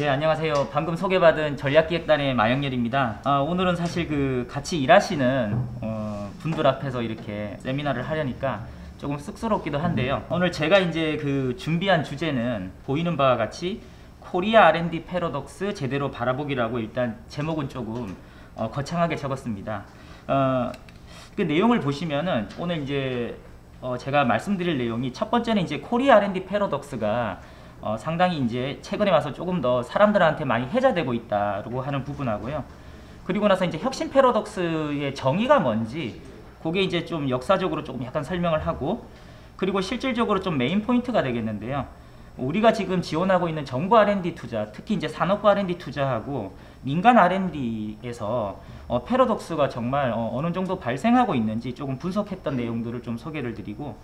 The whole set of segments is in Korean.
예, 안녕하세요. 방금 소개받은 전략기획단의 마영렬입니다. 오늘은 사실 같이 일하시는 분들 앞에서 이렇게 세미나를 하려니까 조금 쑥스럽기도 한데요. 오늘 제가 이제 준비한 주제는 보이는 바와 같이 코리아 R&D 패러독스 제대로 바라보기라고 일단 제목은 조금 거창하게 적었습니다. 그 내용을 보시면은 오늘 이제 제가 말씀드릴 내용이 첫 번째는 이제 코리아 R&D 패러독스가 상당히 이제 최근에 와서 조금 더 사람들한테 많이 회자되고 있다고 하는 부분하고요. 그리고 나서 이제 혁신 패러독스의 정의가 뭔지 그게 이제 좀 역사적으로 조금 약간 설명을 하고, 그리고 실질적으로 좀 메인 포인트가 되겠는데요. 우리가 지금 지원하고 있는 정부 R&D 투자, 특히 이제 산업부 R&D 투자하고 민간 R&D에서 패러독스가 정말 어느 정도 발생하고 있는지 조금 분석했던 내용들을 좀 소개를 드리고,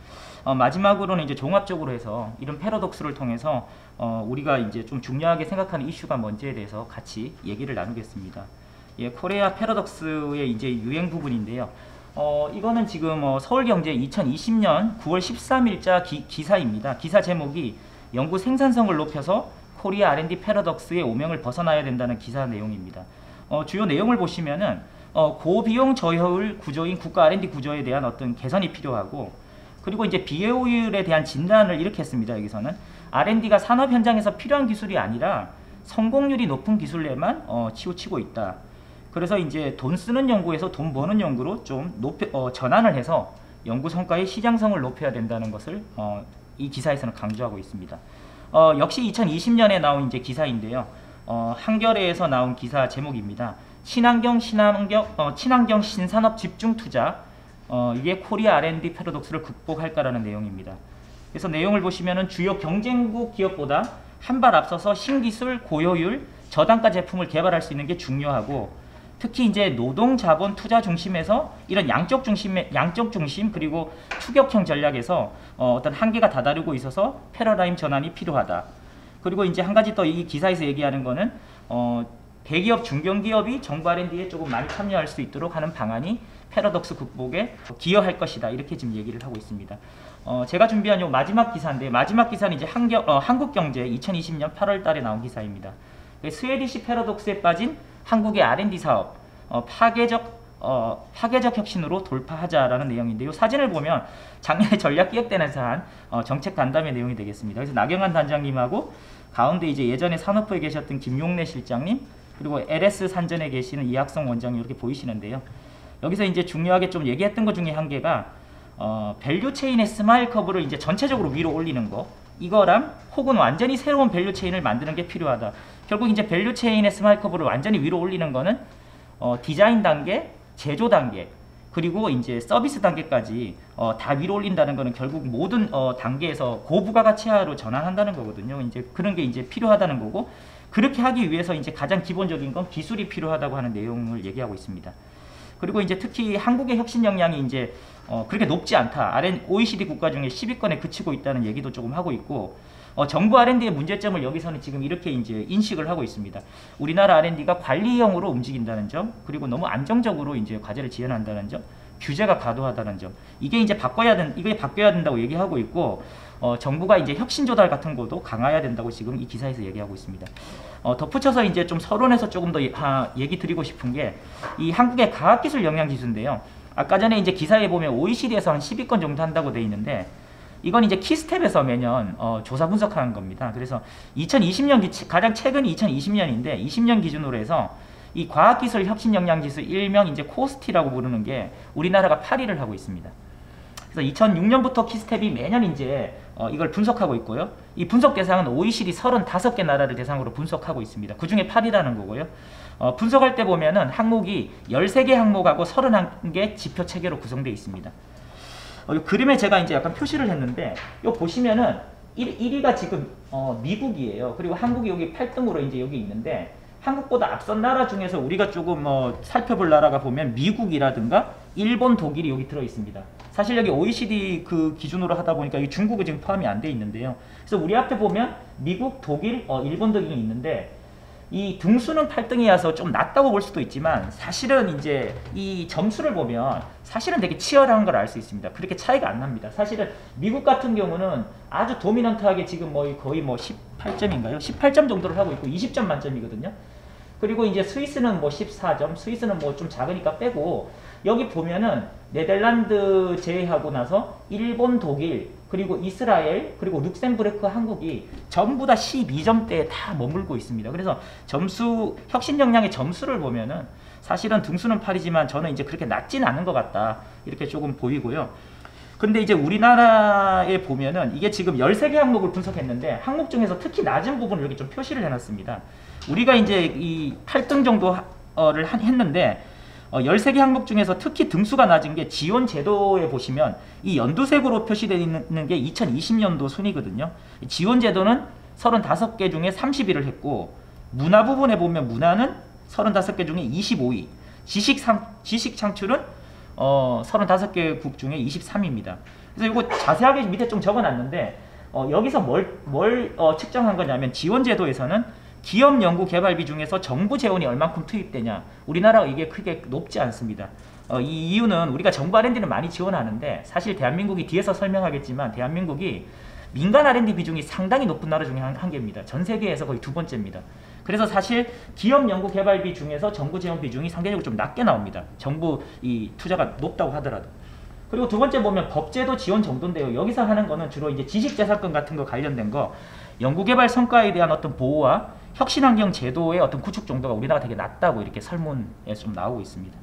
마지막으로는 이제 종합적으로 해서 이런 패러독스를 통해서 우리가 이제 좀 중요하게 생각하는 이슈가 뭔지에 대해서 같이 얘기를 나누겠습니다. 예, 코리아 패러독스의 이제 유행 부분인데요. 이거는 지금 서울경제 2020년 9월 13일자 기사입니다. 기사 제목이 연구 생산성을 높여서 코리아 R&D 패러독스의 오명을 벗어나야 된다는 기사 내용입니다. 주요 내용을 보시면은 고비용 저효율 구조인 국가 R&D 구조에 대한 어떤 개선이 필요하고, 그리고 이제 비효율에 대한 진단을 이렇게 했습니다. 여기서는 R&D가 산업 현장에서 필요한 기술이 아니라 성공률이 높은 기술에만 치우치고 있다. 그래서 이제 돈 쓰는 연구에서 돈 버는 연구로 좀 전환을 해서 연구 성과의 시장성을 높여야 된다는 것을 이 기사에서는 강조하고 있습니다. 역시 2020년에 나온 이제 기사인데요. 한겨레에서 나온 기사 제목입니다. 친환경 신산업 집중 투자, 이게 코리아 R&D 패러독스를 극복할까라는 내용입니다. 그래서 내용을 보시면은 주요 경쟁국 기업보다 한 발 앞서서 신기술, 고효율, 저단가 제품을 개발할 수 있는 게 중요하고, 특히 이제 노동 자본 투자 중심에서 이런 양적 중심 그리고 추격형 전략에서 어떤 한계가 다다르고 있어서 패러다임 전환이 필요하다. 그리고 이제 한 가지 더 이 기사에서 얘기하는 거는 대기업, 중견기업이 정부 R&D에 조금 많이 참여할 수 있도록 하는 방안이 패러독스 극복에 기여할 것이다. 이렇게 지금 얘기를 하고 있습니다. 제가 준비한 요 마지막 기사인데, 마지막 기사는 이제 한국경제 2020년 8월 달에 나온 기사입니다. 스웨디시 패러독스에 빠진 한국의 R&D 사업 파괴적 혁신으로 돌파하자라는 내용인데, 이 사진을 보면 작년에 전략기획단에서 한 정책 간담회 내용이 되겠습니다. 그래서 나경환 단장님하고 가운데 이제 예전에 산업부에 계셨던 김용래 실장님, 그리고 LS 산전에 계시는 이학성 원장님 이렇게 보이시는데요. 여기서 이제 중요하게 좀 얘기했던 것 중에 한 개가 밸류 체인의 스마일 커브를 이제 전체적으로 위로 올리는 거, 이거랑 혹은 완전히 새로운 밸류 체인을 만드는 게 필요하다. 결국 이제 밸류 체인의 스마일 커브를 완전히 위로 올리는 거는 디자인 단계, 제조 단계, 그리고 이제 서비스 단계까지 다 위로 올린다는 거는 결국 모든 단계에서 고부가가치화로 전환한다는 거거든요. 이제 그런 게 이제 필요하다는 거고, 그렇게 하기 위해서 이제 가장 기본적인 건 기술이 필요하다고 하는 내용을 얘기하고 있습니다. 그리고 이제 특히 한국의 혁신 역량이 이제 그렇게 높지 않다. OECD 국가 중에 10위권에 그치고 있다는 얘기도 조금 하고 있고, 정부 R&D의 문제점을 여기서는 지금 이렇게 이제 인식을 하고 있습니다. 우리나라 R&D가 관리형으로 움직인다는 점, 그리고 너무 안정적으로 이제 과제를 지원한다는 점, 규제가 과도하다는 점, 이게 바뀌어야 된다고 얘기하고 있고, 정부가 이제 혁신 조달 같은 것도 강화해야 된다고 지금 이 기사에서 얘기하고 있습니다. 덧붙여서 이제 좀 서론에서 조금 더 얘기 드리고 싶은 게 이 한국의 과학기술 영양지수인데요. 아까 전에 이제 기사에 보면 OECD에서 한 10위권 정도 한다고 돼 있는데, 이건 이제 키스텝에서 매년 조사 분석하는 겁니다. 그래서 2020년 가장 최근이 2020년인데 20년 기준으로 해서 이 과학기술 혁신 역량지수 일명 이제 코스티라고 부르는 게 우리나라가 8위를 하고 있습니다. 그래서 2006년부터 키스텝이 매년 이제 이걸 분석하고 있고요. 이 분석 대상은 OECD 35개 나라를 대상으로 분석하고 있습니다. 그 중에 8위라는 거고요. 분석할 때 보면은 항목이 13개 항목하고 31개 지표 체계로 구성되어 있습니다. 이 그림에 제가 이제 약간 표시를 했는데, 요 보시면은 1위가 지금 미국이에요. 그리고 한국이 여기 8등으로 이제 여기 있는데, 한국보다 앞선 나라 중에서 우리가 조금 살펴볼 나라가 보면 미국이라든가 일본, 독일이 여기 들어 있습니다. 사실 여기 OECD 그 기준으로 하다 보니까 이 중국은 지금 포함이 안 돼 있는데요. 그래서 우리 앞에 보면 미국, 독일, 일본 등이 있는데, 이 등수는 8등이어서 좀 낮다고 볼 수도 있지만 사실은 이제 이 점수를 보면 사실은 되게 치열한 걸 알 수 있습니다. 그렇게 차이가 안 납니다. 사실은 미국 같은 경우는 아주 도미넌트하게 지금 뭐 거의 뭐 18점인가요? 18점 정도를 하고 있고 20점 만점이거든요. 그리고 이제 스위스는 뭐 14점, 스위스는 뭐 좀 작으니까 빼고, 여기 보면은 네덜란드 제외하고 나서 일본, 독일, 그리고 이스라엘, 그리고 룩셈부르크, 한국이 전부 다 12점대에 다 머물고 있습니다. 그래서 점수, 혁신 역량의 점수를 보면은 사실은 등수는 8이지만 저는 이제 그렇게 낮진 않은 것 같다, 이렇게 조금 보이고요. 근데 이제 우리나라에 보면은 이게 지금 13개 항목을 분석했는데 항목 중에서 특히 낮은 부분을 이렇게 좀 표시를 해놨습니다. 우리가 이제 이 8등 정도를 했는데 13개 항목 중에서 특히 등수가 낮은 게 지원 제도에 보시면 이 연두색으로 표시되어 있는 게 2020년도 순위거든요. 지원 제도는 35개 중에 30위를 했고, 문화 부분에 보면 문화는 35개 중에 25위, 지식 창출은 35개국 중에 23위입니다. 그래서 이거 자세하게 밑에 좀 적어놨는데, 여기서 뭘 측정한 거냐면, 지원 제도에서는 기업 연구 개발비 중에서 정부 재원이 얼만큼 투입되냐, 우리나라가 이게 크게 높지 않습니다. 이 이유는 우리가 정부 R&D는 많이 지원하는데, 사실 대한민국이 뒤에서 설명하겠지만 대한민국이 민간 R&D 비중이 상당히 높은 나라 중에 한 개입니다. 전 세계에서 거의 2번째입니다. 그래서 사실 기업 연구 개발비 중에서 정부 재원 비중이 상대적으로 좀 낮게 나옵니다. 정부 이 투자가 높다고 하더라도. 그리고 두 번째 보면 법제도 지원 정도인데요. 여기서 하는 거는 주로 이제 지식재산권 같은 거 관련된 거, 연구개발 성과에 대한 어떤 보호와 혁신환경 제도의 어떤 구축 정도가 우리나라가 되게 낮다고 이렇게 설문에 좀 나오고 있습니다.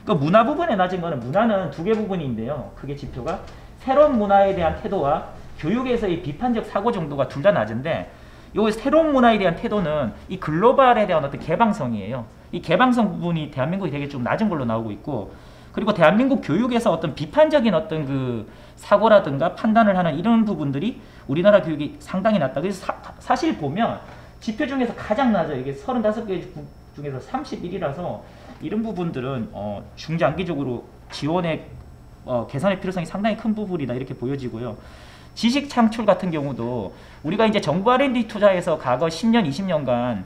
그 문화 부분에 낮은 거는, 문화는 두 개 부분인데요. 크게 지표가 새로운 문화에 대한 태도와 교육에서의 비판적 사고 정도가 둘 다 낮은데, 요 새로운 문화에 대한 태도는 이 글로벌에 대한 어떤 개방성이에요. 이 개방성 부분이 대한민국이 되게 좀 낮은 걸로 나오고 있고, 그리고 대한민국 교육에서 어떤 비판적인 어떤 그 사고라든가 판단을 하는 이런 부분들이 우리나라 교육이 상당히 낮다. 그래서 사실 보면 지표 중에서 가장 낮아요. 이게 35개 중에서 31이라서 이런 부분들은 중장기적으로 지원의 개선의 필요성이 상당히 큰 부분이다, 이렇게 보여지고요. 지식 창출 같은 경우도 우리가 이제 정부 R&D 투자에서 과거 10년, 20년간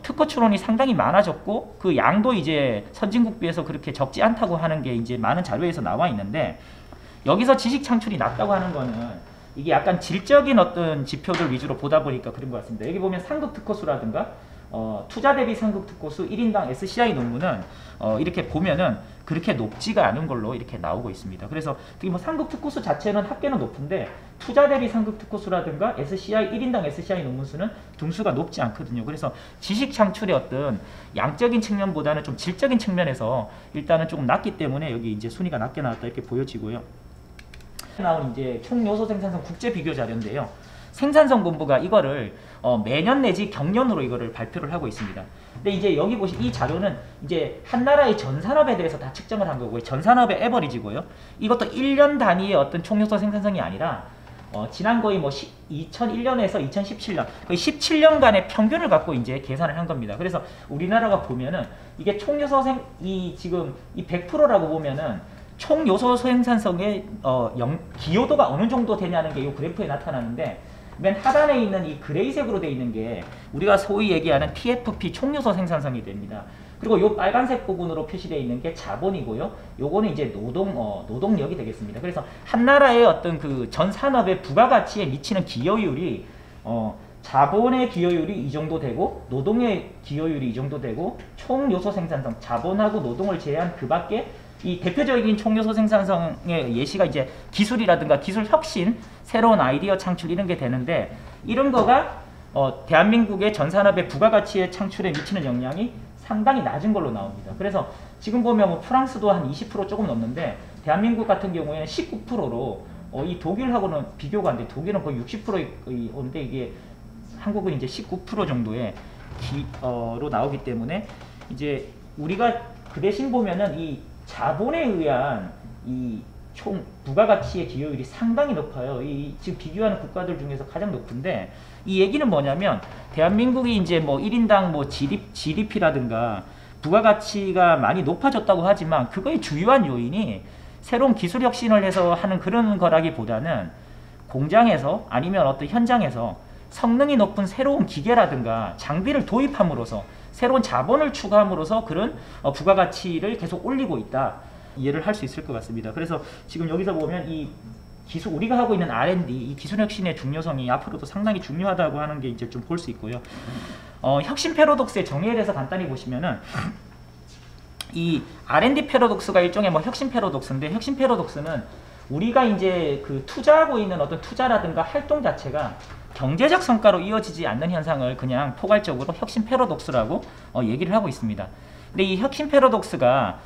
특허 출원이 상당히 많아졌고, 그 양도 이제 선진국 비해서 그렇게 적지 않다고 하는 게 이제 많은 자료에서 나와 있는데, 여기서 지식 창출이 낮다고 하는 거는 이게 약간 질적인 어떤 지표들 위주로 보다 보니까 그런 것 같습니다. 여기 보면 상급 특허수라든가 투자 대비 상급 특허수 1인당 SCI 논문은 이렇게 보면은 그렇게 높지가 않은 걸로 이렇게 나오고 있습니다. 그래서 특히 뭐 상급 특허수 자체는 합계는 높은데, 투자 대비 상급 특허수라든가 SCI 1인당 SCI 논문 수는 등수가 높지 않거든요. 그래서 지식 창출의 어떤 양적인 측면보다는 좀 질적인 측면에서 일단은 조금 낮기 때문에 여기 이제 순위가 낮게 나왔다, 이렇게 보여지고요. 나온 이제 총 요소 생산성 국제 비교 자료인데요. 생산성 본부가 이거를 매년 내지 경년으로 이거를 발표를 하고 있습니다. 근데 이제 여기 이 자료는 이제 한 나라의 전 산업에 대해서 다 측정을 한 거고요. 전 산업의 에버리지고요. 이것도 1년 단위의 어떤 총 요소 생산성이 아니라 지난 거의 뭐 2001년에서 2017년, 거의 17년간의 평균을 갖고 이제 계산을 한 겁니다. 그래서 우리나라가 보면은 이게 총 요소 지금 이 100%라고 보면은 총 요소 생산성의 기여도가 어느 정도 되냐는 게 이 그래프에 나타나는데, 맨 하단에 있는 이 그레이색으로 되어 있는 게 우리가 소위 얘기하는 TFP 총 요소 생산성이 됩니다. 그리고 이 빨간색 부분으로 표시되어 있는 게 자본이고요. 요거는 이제 노동력이 되겠습니다. 그래서 한 나라의 어떤 그 전 산업의 부가가치에 미치는 기여율이 자본의 기여율이 이 정도 되고, 노동의 기여율이 이 정도 되고, 총 요소 생산성, 자본하고 노동을 제외한 그 밖에 이 대표적인 총요소 생산성의 예시가 이제 기술이라든가 기술 혁신, 새로운 아이디어 창출 이런 게 되는데, 이런 거가 대한민국의 전 산업의 부가가치의 창출에 미치는 영향이 상당히 낮은 걸로 나옵니다. 그래서 지금 보면 뭐 프랑스도 한 20% 조금 넘는데, 대한민국 같은 경우에는 19%로 이 독일하고는 비교가 안 돼. 독일은 거의 60%인데 이게 한국은 이제 19% 정도의 로 나오기 때문에, 이제 우리가 그 대신 보면은 이 자본에 의한 이 총 부가가치의 기여율이 상당히 높아요. 이 지금 비교하는 국가들 중에서 가장 높은데, 이 얘기는 뭐냐면 대한민국이 이제 뭐 1인당 뭐 GDP라든가 부가가치가 많이 높아졌다고 하지만, 그거의 주요한 요인이 새로운 기술 혁신을 해서 하는 그런 거라기보다는 공장에서 아니면 어떤 현장에서 성능이 높은 새로운 기계라든가 장비를 도입함으로써 새로운 자본을 추가함으로써 그런 부가가치를 계속 올리고 있다, 이해를 할 수 있을 것 같습니다. 그래서 지금 여기서 보면 이 기술, 우리가 하고 있는 R&D, 이 기술 혁신의 중요성이 앞으로도 상당히 중요하다고 하는 게 이제 좀 볼 수 있고요. 혁신 패러독스의 정의에 대해서 간단히 보시면은 이 R&D 패러독스가 일종의 뭐 혁신 패러독스인데, 혁신 패러독스는 우리가 이제 그 투자하고 있는 어떤 투자라든가 활동 자체가 경제적 성과로 이어지지 않는 현상을 그냥 포괄적으로 혁신 패러독스라고 얘기를 하고 있습니다. 근데 이 혁신 패러독스가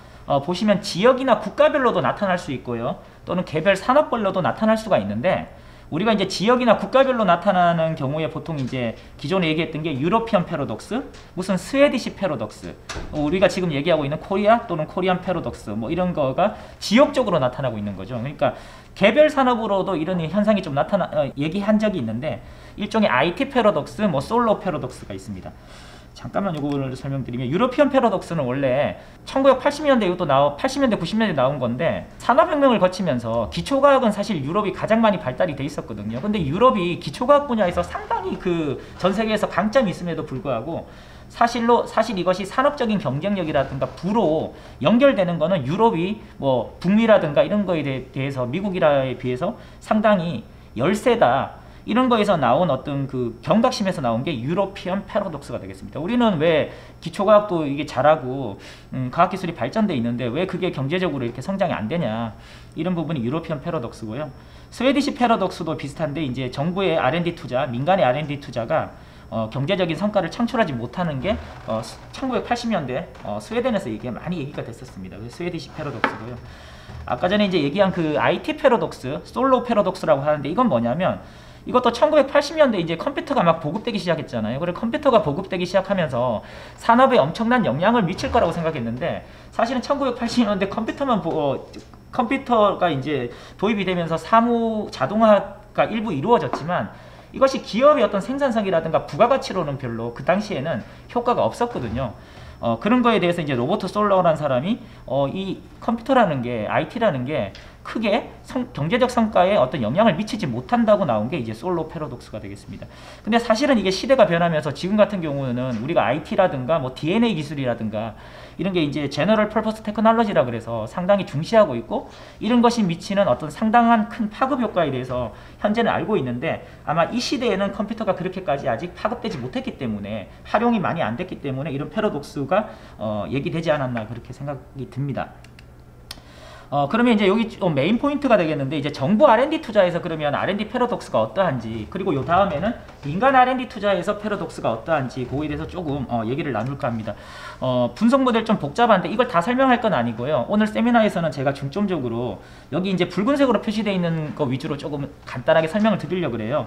보시면 지역이나 국가별로도 나타날 수 있고요, 또는 개별 산업별로도 나타날 수가 있는데, 우리가 이제 지역이나 국가별로 나타나는 경우에 보통 이제 기존에 얘기했던 게 유러피언 패러독스, 무슨 스웨디시 패러독스, 우리가 지금 얘기하고 있는 코리아 또는 코리안 패러독스, 뭐 이런 거가 지역적으로 나타나고 있는 거죠. 그러니까 개별 산업으로도 이런 현상이 좀 얘기한 적이 있는데, 일종의 IT 패러독스, 뭐 솔로 패러독스가 있습니다. 잠깐만 이거를 설명드리면, 유러피언 패러독스는 원래 1980년대 이것도 80년대 90년대 나온 건데, 산업혁명을 거치면서 기초과학은 사실 유럽이 가장 많이 발달이 돼 있었거든요. 근데 유럽이 기초과학 분야에서 상당히 그 전 세계에서 강점이 있음에도 불구하고 사실 이것이 산업적인 경쟁력이라든가 부로 연결되는 거는 유럽이 뭐 북미라든가 이런 거에 대해서 미국이라에 비해서 상당히 열세다, 이런 거에서 나온 어떤 그 경각심에서 나온 게 유러피언 패러독스가 되겠습니다. 우리는 왜 기초과학도 이게 잘하고 과학기술이 발전돼 있는데 왜 그게 경제적으로 이렇게 성장이 안 되냐, 이런 부분이 유러피언 패러독스고요. 스웨디시 패러독스도 비슷한데, 이제 정부의 R&D 투자, 민간의 R&D 투자가 경제적인 성과를 창출하지 못하는 게 1980년대 스웨덴에서 이게 많이 얘기가 됐었습니다. 스웨디시 패러독스고요. 아까 전에 이제 얘기한 그 IT 패러독스, 솔로 패러독스라고 하는데, 이건 뭐냐면 이것도 1980년대 이제 컴퓨터가 막 보급되기 시작했잖아요. 그리고 컴퓨터가 보급되기 시작하면서 산업에 엄청난 영향을 미칠 거라고 생각했는데, 사실은 1980년대 컴퓨터가 이제 도입이 되면서 사무 자동화가 일부 이루어졌지만, 이것이 기업의 어떤 생산성이라든가 부가가치로는 별로 그 당시에는 효과가 없었거든요. 그런 거에 대해서 이제 로버트 솔러라는 사람이 이 컴퓨터라는 게, IT라는 게 크게 경제적 성과에 어떤 영향을 미치지 못한다고 나온 게 이제 솔로 패러독스가 되겠습니다. 근데 사실은 이게 시대가 변하면서 지금 같은 경우는 우리가 IT라든가 뭐 DNA 기술이라든가 이런 게 이제 제너럴 퍼포스 테크놀로지라 그래서 상당히 중시하고 있고, 이런 것이 미치는 어떤 상당한 큰 파급 효과에 대해서 현재는 알고 있는데, 아마 이 시대에는 컴퓨터가 그렇게까지 아직 파급되지 못했기 때문에, 활용이 많이 안 됐기 때문에 이런 패러독스가 얘기되지 않았나, 그렇게 생각이 듭니다. 그러면 이제 여기 좀 메인 포인트가 되겠는데, 이제 정부 R&D 투자에서 그러면 R&D 패러독스가 어떠한지, 그리고 요 다음에는 민간 R&D 투자에서 패러독스가 어떠한지, 그거에 대해서 조금 얘기를 나눌까 합니다. 분석 모델 좀 복잡한데 이걸 다 설명할 건 아니고요. 오늘 세미나에서는 제가 중점적으로 여기 이제 붉은색으로 표시되어 있는 거 위주로 조금 간단하게 설명을 드리려고 그래요.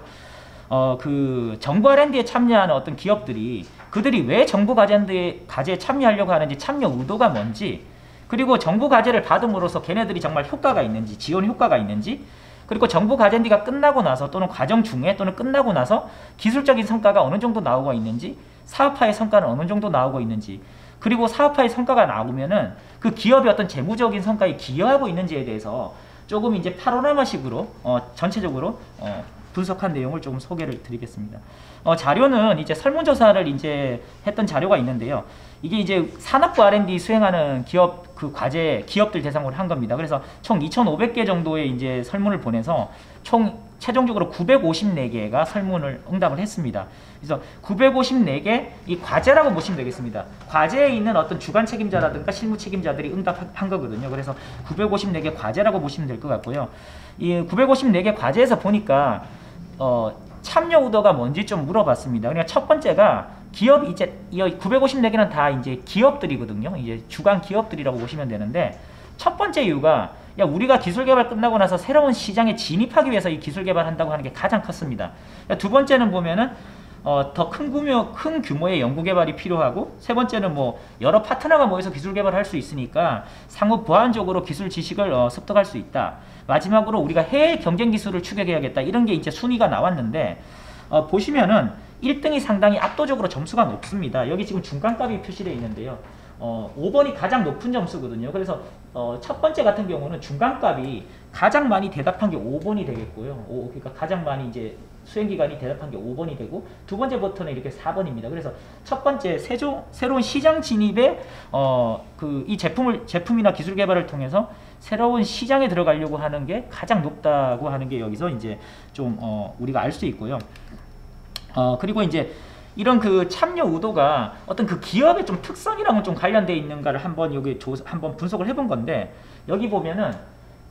그 정부 R&D에 참여하는 어떤 기업들이, 그들이 왜 정부 과제에 참여하려고 하는지, 참여 의도가 뭔지, 그리고 정부 과제를 받음으로써 걔네들이 정말 효과가 있는지, 지원 효과가 있는지, 그리고 정부 과제가 끝나고 나서 또는 과정 중에 또는 끝나고 나서 기술적인 성과가 어느 정도 나오고 있는지, 사업화의 성과는 어느 정도 나오고 있는지, 그리고 사업화의 성과가 나오면은 그 기업의 어떤 재무적인 성과에 기여하고 있는지에 대해서 조금 이제 파노라마식으로 전체적으로 분석한 내용을 조금 소개를 드리겠습니다. 자료는 이제 설문조사를 이제 했던 자료가 있는데요. 이게 이제 산업부 R&D 수행하는 기업, 그 과제 기업들 대상으로 한 겁니다. 그래서 총 2,500개 정도의 이제 설문을 보내서 총 최종적으로 954개가 설문을 응답을 했습니다. 그래서 954개, 이 과제라고 보시면 되겠습니다. 과제에 있는 어떤 주관 책임자라든가 실무 책임자들이 응답한 거거든요. 그래서 954개 과제라고 보시면 될 것 같고요. 이 954개 과제에서 보니까 참여 의도가 뭔지 좀 물어봤습니다. 그러니까 첫 번째가 기업, 이제 954개는 다 이제 기업들이거든요. 이제 주관 기업들이라고 보시면 되는데, 첫 번째 이유가, 야, 우리가 기술 개발 끝나고 나서 새로운 시장에 진입하기 위해서 이 기술 개발한다고 하는 게 가장 컸습니다. 두 번째는 보면은 더 큰 규모의 연구 개발이 필요하고, 세 번째는 뭐 여러 파트너가 모여서 기술 개발을 할 수 있으니까 상호 보완적으로 기술 지식을 습득할 수 있다. 마지막으로 우리가 해외 경쟁 기술을 추격해야겠다. 이런 게 이제 순위가 나왔는데, 보시면은 1등이 상당히 압도적으로 점수가 높습니다. 여기 지금 중간값이 표시되어 있는데요. 5번이 가장 높은 점수거든요. 그래서 첫 번째 같은 경우는 중간값이 가장 많이 대답한 게 5번이 되겠고요. 그러니까 가장 많이 이제 수행기관이 대답한 게 5번이 되고 두 번째 버튼은 이렇게 4번입니다. 그래서 첫 번째 새로운 시장 진입에 이 제품이나 기술 개발을 통해서 새로운 시장에 들어가려고 하는 게 가장 높다고 하는 게 여기서 이제 좀 우리가 알 수 있고요. 그리고 이제 이런 그 참여 의도가 어떤 그 기업의 좀 특성이랑은 좀 관련되어 있는가를 한번 한번 분석을 해본 건데, 여기 보면은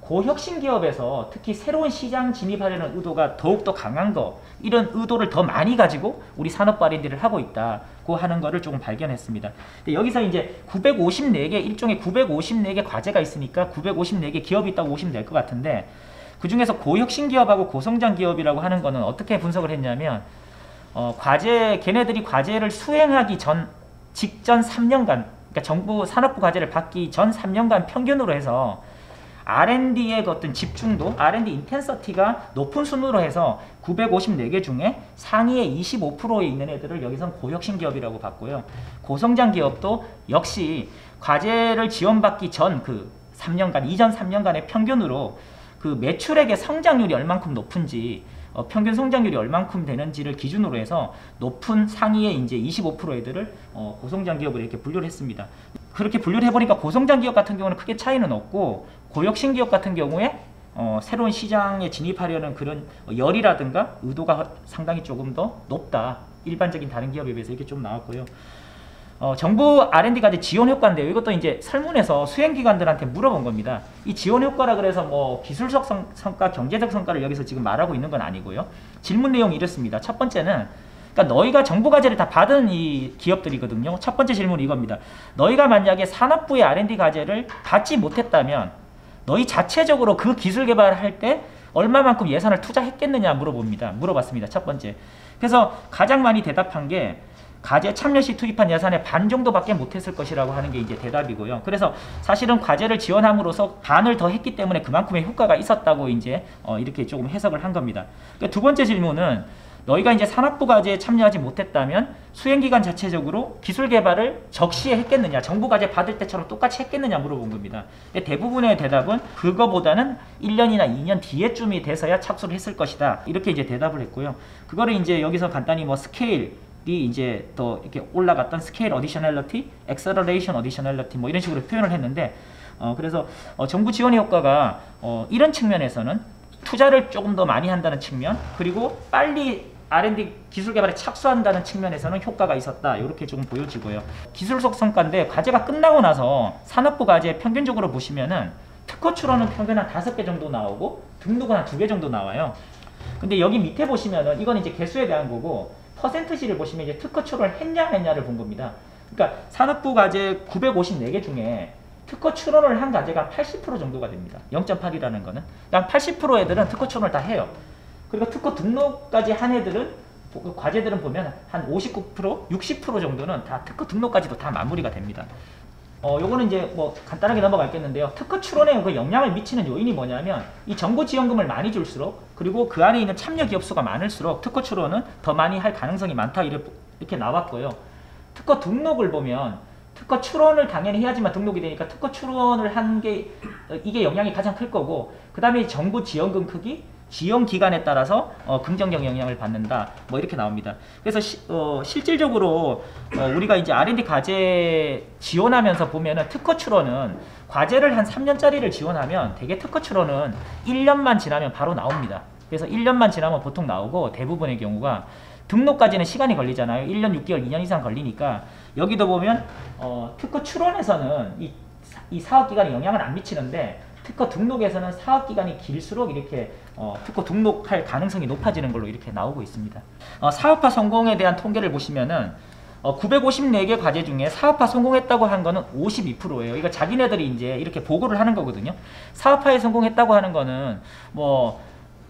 고혁신 기업에서 특히 새로운 시장 진입하려는 의도가 더욱더 강한 거, 이런 의도를 더 많이 가지고 우리 산업 R&D를 하고 있다고 하는 거를 조금 발견했습니다. 근데 여기서 이제 954개, 일종의 954개 과제가 있으니까 954개 기업이 있다고 보시면 될 것 같은데, 그 중에서 고혁신 기업하고 고성장 기업이라고 하는 거는 어떻게 분석을 했냐면, 걔네들이 과제를 수행하기 직전 3년간, 그러니까 정부 산업부 과제를 받기 전 3년간 평균으로 해서 R&D의 어떤 집중도, R&D 인텐서티가 높은 순으로 해서 954개 중에 상위에 25%에 있는 애들을 여기선 고혁신 기업이라고 봤고요. 고성장 기업도 역시 과제를 지원받기 전 그 3년간, 이전 3년간의 평균으로 그 매출액의 성장률이 얼만큼 높은지, 평균 성장률이 얼만큼 되는지를 기준으로 해서 높은 상위에 이제 25% 애들을 고성장 기업으로 이렇게 분류를 했습니다. 그렇게 분류를 해보니까 고성장 기업 같은 경우는 크게 차이는 없고, 고혁신 기업 같은 경우에 새로운 시장에 진입하려는 그런 열이라든가 의도가 상당히 조금 더 높다, 일반적인 다른 기업에 비해서 이렇게 좀 나왔고요. 정부 R&D 과제 지원 효과인데요. 이것도 이제 설문에서 수행기관들한테 물어본 겁니다. 이 지원 효과라 그래서 뭐 기술적 성과, 경제적 성과를 여기서 지금 말하고 있는 건 아니고요. 질문 내용이 이렇습니다. 첫 번째는, 그러니까 너희가 정부 과제를 다 받은 이 기업들이거든요. 첫 번째 질문이 이겁니다. 너희가 만약에 산업부의 R&D 과제를 받지 못했다면 너희 자체적으로 그 기술 개발을 할 때 얼마만큼 예산을 투자했겠느냐 물어봤습니다. 첫 번째. 그래서 가장 많이 대답한 게 과제 참여 시 투입한 예산의 반 정도밖에 못했을 것이라고 하는 게 이제 대답이고요. 그래서 사실은 과제를 지원함으로써 반을 더 했기 때문에 그만큼의 효과가 있었다고 이제 이렇게 조금 해석을 한 겁니다. 그러니까 두 번째 질문은, 너희가 이제 산업부 과제에 참여하지 못했다면 수행기관 자체적으로 기술 개발을 적시에 했겠느냐, 정부 과제 받을 때처럼 똑같이 했겠느냐 물어본 겁니다. 대부분의 대답은 그거보다는 1년이나 2년 뒤에쯤이 돼서야 착수를 했을 것이다, 이렇게 이제 대답을 했고요. 그거를 이제 여기서 간단히 뭐 스케일이 이제 더 이렇게 올라갔던 스케일 어디셔널리티, 엑셀러레이션 어디셔널리티 뭐 이런 식으로 표현을 했는데, 그래서 정부 지원의 효과가 이런 측면에서는 투자를 조금 더 많이 한다는 측면, 그리고 빨리 R&D 기술 개발에 착수한다는 측면에서는 효과가 있었다, 이렇게 조금 보여지고요. 기술적 성과인데, 과제가 끝나고 나서 산업부 과제 평균적으로 보시면은 특허 출원은 평균 한 5개 정도 나오고 등록은 한 2개 정도 나와요. 근데 여기 밑에 보시면은 이건 이제 개수에 대한 거고, 퍼센트지를 보시면 이제 특허 출원을 했냐 안 했냐를 본 겁니다. 그러니까 산업부 과제 954개 중에 특허 출원을 한 과제가 80% 정도가 됩니다. 0.8이라는 거는. 약 80% 애들은 특허 출원을 다 해요. 그리고 특허 등록까지 한 애들은, 그 과제들은 보면 한 59%, 60% 정도는 다 특허 등록까지도 다 마무리가 됩니다. 요거는 이제 뭐 간단하게 넘어갈겠는데요. 특허 출원에 그 영향을 미치는 요인이 뭐냐면, 이 정부 지원금을 많이 줄수록, 그리고 그 안에 있는 참여 기업 수가 많을수록 특허 출원은 더 많이 할 가능성이 많다, 이렇게 나왔고요. 특허 등록을 보면 특허 출원을 당연히 해야지만 등록이 되니까 특허 출원을 한 게 이게 영향이 가장 클 거고, 그 다음에 정부 지원금 크기, 지원 기간에 따라서 긍정적 영향을 받는다, 뭐 이렇게 나옵니다. 그래서 실질적으로 우리가 이제 R&D 과제 지원하면서 보면은 특허 출원은 과제를 한 3년짜리를 지원하면 대개 특허 출원은 1년만 지나면 바로 나옵니다. 그래서 1년만 지나면 보통 나오고, 대부분의 경우가 등록까지는 시간이 걸리잖아요. 1년 6개월, 2년 이상 걸리니까, 여기도 보면 특허 출원에서는 이 사업기간에 영향을 안 미치는데, 특허 등록에서는 사업기간이 길수록 이렇게 특허 등록할 가능성이 높아지는 걸로 이렇게 나오고 있습니다. 사업화 성공에 대한 통계를 보시면은 954개 과제 중에 사업화 성공했다고 한 거는 52%예요. 이거 자기네들이 이제 이렇게 보고를 하는 거거든요. 사업화에 성공했다고 하는 거는 뭐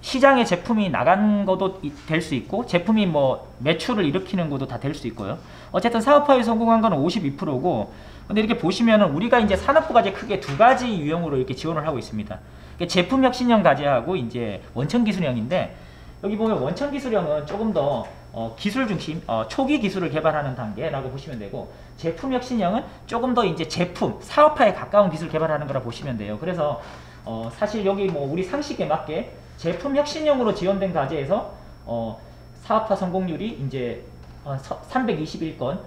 시장에 제품이 나간 것도 될 수 있고, 제품이 뭐 매출을 일으키는 것도 다 될 수 있고요. 어쨌든 사업화에 성공한 거는 52%고, 근데 이렇게 보시면은 우리가 이제 산업부 과제 크게 두 가지 유형으로 이렇게 지원을 하고 있습니다. 제품 혁신형 과제하고 이제 원천 기술형인데, 여기 보면 원천 기술형은 조금 더 기술 중심, 초기 기술을 개발하는 단계라고 보시면 되고, 제품 혁신형은 조금 더 이제 제품, 사업화에 가까운 기술 개발하는 거라 보시면 돼요. 그래서 사실 여기 뭐 우리 상식에 맞게 제품 혁신형으로 지원된 과제에서 사업화 성공률이 이제 321건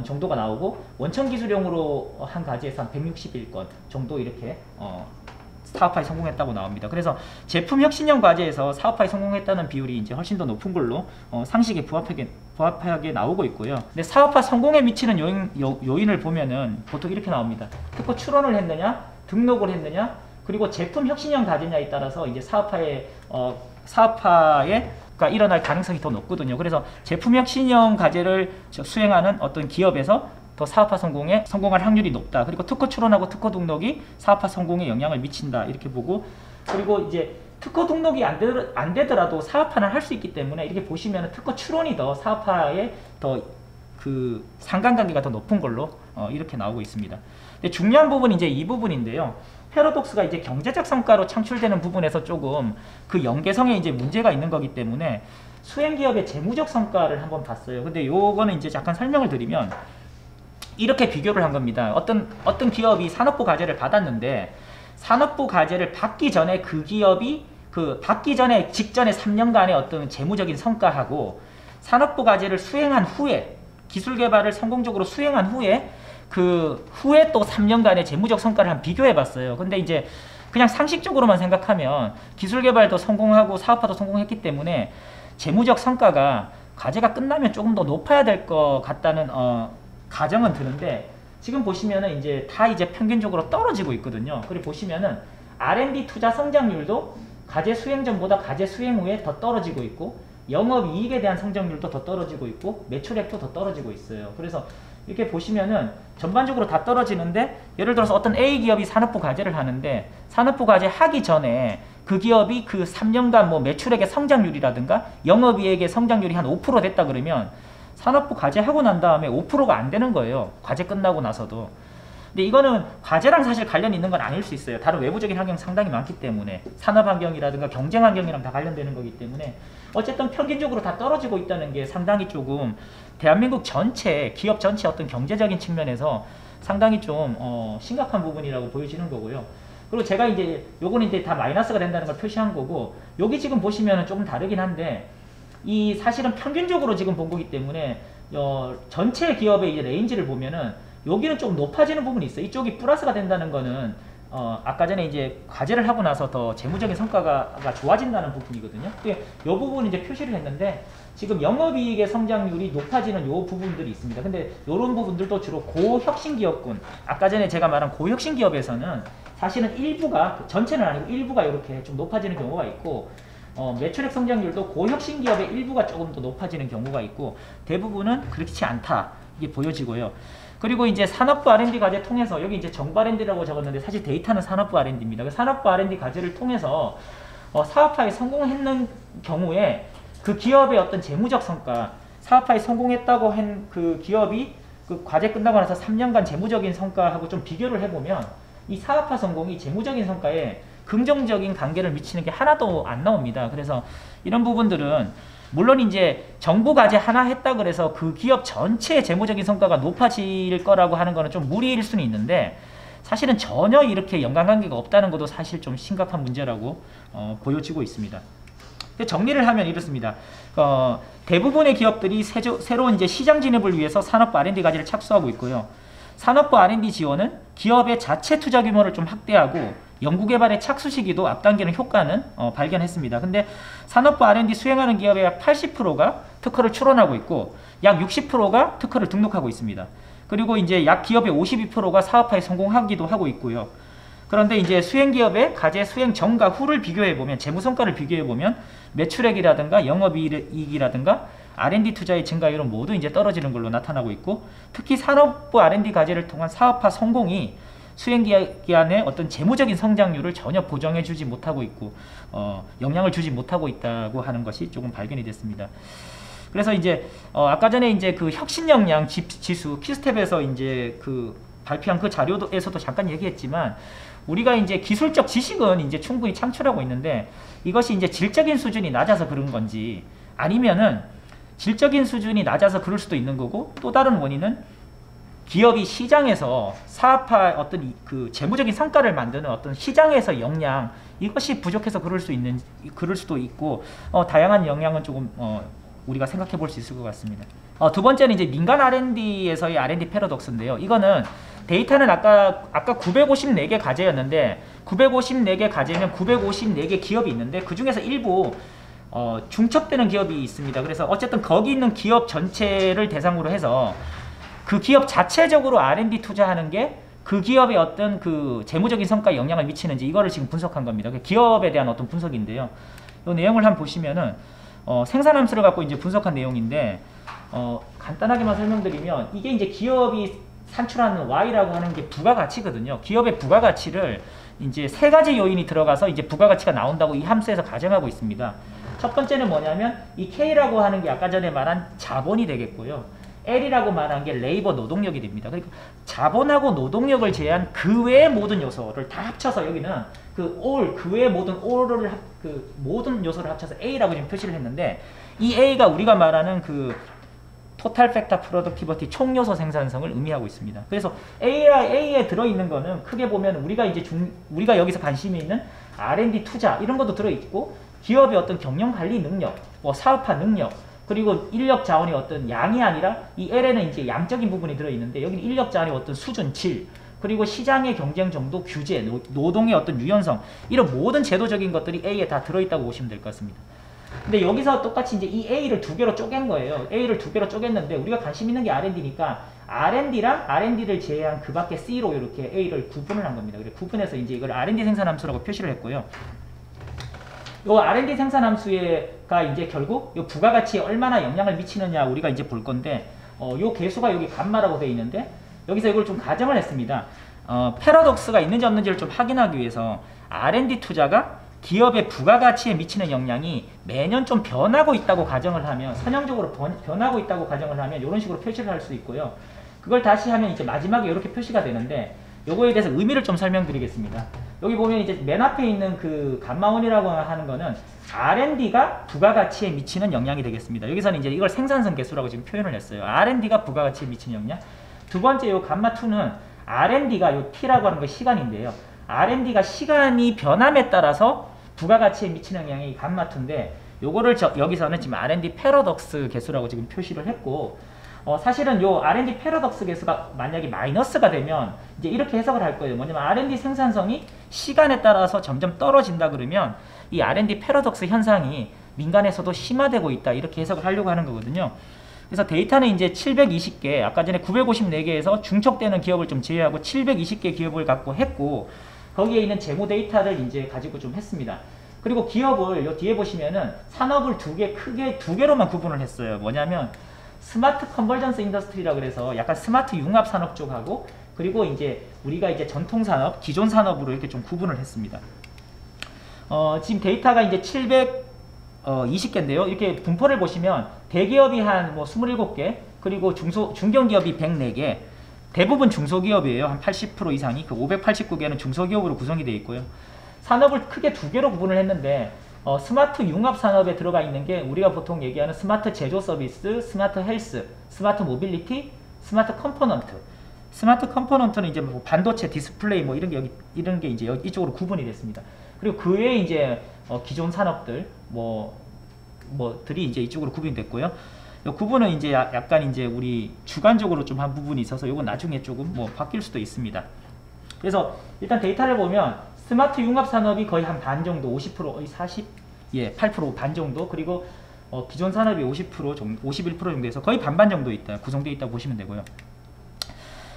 정도가 나오고, 원천 기술형으로 한 과제에서 한 161건 정도 이렇게 사업화에 성공했다고 나옵니다. 그래서 제품 혁신형 과제에서 사업화에 성공했다는 비율이 이제 훨씬 더 높은 걸로 상식에 부합하게 나오고 있고요. 근데 사업화 성공에 미치는 요인을 보면은 보통 이렇게 나옵니다. 특허 출원을 했느냐, 등록을 했느냐, 그리고 제품 혁신형 과제냐에 따라서 이제 사업화가 일어날 가능성이 더 높거든요. 그래서 제품 혁신형 과제를 수행하는 어떤 기업에서 더 사업화 성공에 성공할 확률이 높다. 그리고 특허 출원하고 특허 등록이 사업화 성공에 영향을 미친다. 이렇게 보고, 그리고 이제 특허 등록이 안 되더라도 사업화는 할 수 있기 때문에 이렇게 보시면 특허 출원이 더 사업화에 더 그 상관관계가 더 높은 걸로 이렇게 나오고 있습니다. 근데 중요한 부분이 이제 이 부분인데요. 패러독스가 이제 경제적 성과로 창출되는 부분에서 조금 그 연계성에 이제 문제가 있는 거기 때문에 수행기업의 재무적 성과를 한번 봤어요. 근데 요거는 이제 잠깐 설명을 드리면 이렇게 비교를 한 겁니다. 어떤 기업이 산업부 과제를 받았는데, 산업부 과제를 받기 전에 그 기업이 받기 전에 직전에 3년간의 어떤 재무적인 성과하고 산업부 과제를 수행한 후에, 기술 개발을 성공적으로 수행한 후에 그 후에 또 3년간의 재무적 성과를 한번 비교해 봤어요. 근데 이제 그냥 상식적으로만 생각하면 기술 개발도 성공하고 사업화도 성공했기 때문에 재무적 성과가 과제가 끝나면 조금 더 높아야 될 것 같다는 가정은 드는데, 지금 보시면은 이제 다 이제 평균적으로 떨어지고 있거든요. 그리고 보시면은 R&D 투자 성장률도 과제 수행 전보다 과제 수행 후에 더 떨어지고 있고, 영업이익에 대한 성장률도 더 떨어지고 있고, 매출액도 더 떨어지고 있어요. 그래서 이렇게 보시면은 전반적으로 다 떨어지는데, 예를 들어서 어떤 A 기업이 산업부 과제를 하는데, 산업부 과제 하기 전에 그 기업이 그 3년간 뭐 매출액의 성장률이라든가 영업이익의 성장률이 한 5% 됐다 그러면 산업부 과제 하고 난 다음에 5%가 안 되는 거예요. 과제 끝나고 나서도. 근데 이거는 과제랑 사실 관련이 있는 건 아닐 수 있어요. 다른 외부적인 환경 상당히 많기 때문에, 산업 환경이라든가 경쟁 환경이랑 다 관련되는 거기 때문에 어쨌든 평균적으로 다 떨어지고 있다는 게 상당히 조금 대한민국 전체, 기업 전체 어떤 경제적인 측면에서 상당히 좀 심각한 부분이라고 보여지는 거고요. 그리고 제가 이제 요거는 이제 다 마이너스가 된다는 걸 표시한 거고, 여기 지금 보시면은 조금 다르긴 한데, 이 사실은 평균적으로 지금 본 거기 때문에 전체 기업의 이제 레인지를 보면은 여기는 좀 높아지는 부분이 있어요. 이쪽이 플러스가 된다는 거는 아까 전에 이제 과제를 하고 나서 더 재무적인 성과가 좋아진다는 부분이거든요. 이 부분 이제 표시를 했는데, 지금 영업이익의 성장률이 높아지는 요 부분들이 있습니다. 근데 요런 부분들도 주로 고혁신 기업군, 아까 전에 제가 말한 고혁신 기업에서는 사실은 일부가, 전체는 아니고 일부가 이렇게 좀 높아지는 경우가 있고, 매출액 성장률도 고혁신 기업의 일부가 조금 더 높아지는 경우가 있고, 대부분은 그렇지 않다, 이게 보여지고요. 그리고 이제 산업부 R&D 과제 통해서, 여기 이제 정부 R&D라고 적었는데 사실 데이터는 산업부 R&D입니다. 그 산업부 R&D 과제를 통해서 사업화에 성공했는 경우에 그 기업의 어떤 재무적 성과, 사업화에 성공했다고 한 그 기업이 그 과제 끝나고 나서 3년간 재무적인 성과하고 좀 비교를 해보면 이 사업화 성공이 재무적인 성과에 긍정적인 관계를 미치는 게 하나도 안 나옵니다. 그래서 이런 부분들은 물론 이제 정부 과제 하나 했다 그래서 그 기업 전체의 재무적인 성과가 높아질 거라고 하는 거는 좀 무리일 수는 있는데, 사실은 전혀 이렇게 연관관계가 없다는 것도 사실 좀 심각한 문제라고 보여지고 있습니다. 정리를 하면 이렇습니다. 대부분의 기업들이 새로운 이제 시장 진입을 위해서 산업부 R&D 과제를 착수하고 있고요. 산업부 R&D 지원은 기업의 자체 투자 규모를 좀 확대하고 연구개발의 착수 시기도 앞당기는 효과는 발견했습니다. 근데 산업부 R&D 수행하는 기업의 약 80%가 특허를 출원하고 있고, 약 60%가 특허를 등록하고 있습니다. 그리고 이제 약 기업의 52%가 사업화에 성공하기도 하고 있고요. 그런데 이제 수행기업의 과제 수행 전과 후를 비교해보면, 재무성과를 비교해보면 매출액이라든가 영업이익이라든가 R&D 투자의 증가율은 모두 이제 떨어지는 걸로 나타나고 있고, 특히 산업부 R&D 과제를 통한 사업화 성공이 수행기간의 어떤 재무적인 성장률을 전혀 보정해주지 못하고 있고, 영향을 주지 못하고 있다고 하는 것이 조금 발견이 됐습니다. 그래서 이제 아까 전에 이제 그 혁신 역량 지수 키스텝에서 이제 그 발표한 그 자료에서도 잠깐 얘기했지만, 우리가 이제 기술적 지식은 이제 충분히 창출하고 있는데, 이것이 이제 질적인 수준이 낮아서 그런 건지, 아니면은 질적인 수준이 낮아서 그럴 수도 있는 거고, 또 다른 원인은 기업이 시장에서 사업화 어떤 그 재무적인 성과를 만드는 어떤 시장에서 역량, 이것이 부족해서 그럴 수도 있고, 다양한 영향은 조금 우리가 생각해 볼 수 있을 것 같습니다. 두 번째는 이제 민간 R&D에서의 R&D 패러독스인데요. 이거는 데이터는 아까 954개 과제였는데 954개 과제면 954개 기업이 있는데 그 중에서 일부 중첩되는 기업이 있습니다. 그래서 어쨌든 거기 있는 기업 전체를 대상으로 해서 그 기업 자체적으로 R&D 투자하는 게 그 기업의 어떤 그 재무적인 성과에 영향을 미치는지, 이거를 지금 분석한 겁니다. 기업에 대한 어떤 분석인데요. 이 내용을 한번 보시면은 생산함수를 갖고 이제 분석한 내용인데, 간단하게만 설명드리면 이게 이제 기업이 산출하는 Y라고 하는 게 부가가치거든요. 기업의 부가가치를 이제 세 가지 요인이 들어가서 이제 부가가치가 나온다고 이 함수에서 가정하고 있습니다. 첫 번째는 뭐냐면 이 K라고 하는 게 아까 전에 말한 자본이 되겠고요. L이라고 말한 게 레이버 노동력이 됩니다. 그러니까 자본하고 노동력을 제한 그 외의 모든 요소를 다 합쳐서 여기는 그 외의 모든 요소를 합쳐서 A라고 지금 표시를 했는데, 이 A가 우리가 말하는 그 토탈 팩터 프로덕티비티 총 요소 생산성을 의미하고 있습니다. 그래서 A에 들어있는 거는 크게 보면 우리가 여기서 관심이 있는 R&D 투자 이런 것도 들어있고, 기업의 어떤 경영 관리 능력, 사업화 능력, 그리고 인력 자원의 어떤 양이 아니라 이 L에는 이제 양적인 부분이 들어있는데, 여기는 인력 자원의 어떤 수준, 질, 그리고 시장의 경쟁 정도, 규제, 노동의 어떤 유연성, 이런 모든 제도적인 것들이 A에 다 들어있다고 보시면 될 것 같습니다. 근데 여기서 똑같이 이제 이 A를 두 개로 쪼갠 거예요. A를 두 개로 쪼갰는데 우리가 관심 있는 게 R&D니까 R&D랑 R&D를 제외한 그 밖에 C로 이렇게 A를 구분을 한 겁니다. 그래서 구분해서 이제 이걸 R&D 생산함수라고 표시를 했고요. 요 R&D 생산함수가 이제 결국 요 부가가치에 얼마나 영향을 미치느냐 우리가 이제 볼 건데, 요 계수가 여기 감마라고 되어 있는데 여기서 이걸 좀 가정을 했습니다. 패러독스가 있는지 없는지를 좀 확인하기 위해서 R&D 투자가 기업의 부가가치에 미치는 영향이 매년 좀 변하고 있다고 가정을 하면, 선형적으로 변하고 있다고 가정을 하면 이런 식으로 표시를 할 수 있고요. 그걸 다시 하면 이제 마지막에 이렇게 표시가 되는데, 요거에 대해서 의미를 좀 설명드리겠습니다. 여기 보면 이제 맨 앞에 있는 그 감마원이라고 하는 거는 R&D가 부가가치에 미치는 영향이 되겠습니다. 여기서는 이제 이걸 생산성 개수라고 지금 표현을 했어요. R&D가 부가가치에 미치는 영향. 두 번째 요 감마2는 R&D가 요 T라고 하는 거 시간인데요. R&D가 시간이 변함에 따라서 부가가치에 미치는 영향이 감마2인데, 요거를 여기서는 지금 R&D 패러독스 개수라고 지금 표시를 했고, 사실은 요 R&D 패러독스 개수가 만약에 마이너스가 되면 이제 이렇게 해석을 할 거예요. 뭐냐면 R&D 생산성이 시간에 따라서 점점 떨어진다 그러면 이 R&D 패러독스 현상이 민간에서도 심화되고 있다, 이렇게 해석을 하려고 하는 거거든요. 그래서 데이터는 이제 720개, 아까 전에 954개에서 중첩되는 기업을 좀 제외하고 720개 기업을 갖고 했고, 거기에 있는 재무 데이터를 이제 가지고 좀 했습니다. 그리고 기업을 요 뒤에 보시면은 산업을 크게 두 개로만 구분을 했어요. 뭐냐면 스마트 컨버전스 인더스트리라고 그래서 약간 스마트 융합 산업 쪽하고, 그리고 이제 우리가 이제 전통 산업, 기존 산업으로 이렇게 좀 구분을 했습니다. 지금 데이터가 이제 720개인데요. 이렇게 분포를 보시면 대기업이 한 27개, 그리고 중견기업이 104개, 대부분 중소기업이에요. 한 80% 이상이. 그 589개는 중소기업으로 구성이 되어 있고요. 산업을 크게 두 개로 구분을 했는데, 스마트 융합 산업에 들어가 있는 게 우리가 보통 얘기하는 스마트 제조 서비스, 스마트 헬스, 스마트 모빌리티, 스마트 컴포넌트. 스마트 컴포넌트는 이제 뭐 반도체, 디스플레이 뭐 이런 게 이제 이쪽으로 구분이 됐습니다. 그리고 그 외에 이제 기존 산업들 뭐들이 이제 이쪽으로 구분이 됐고요. 이 구분은 이제 약간 이제 우리 주관적으로 좀 한 부분이 있어서 이건 나중에 조금 바뀔 수도 있습니다. 그래서 일단 데이터를 보면 스마트 융합 산업이 거의 한 반 정도, 50%, 8% 반 정도, 그리고 기존 산업이 50% 정도, 51% 정도에서 거의 반반 정도 구성되어 있다고 보시면 되고요.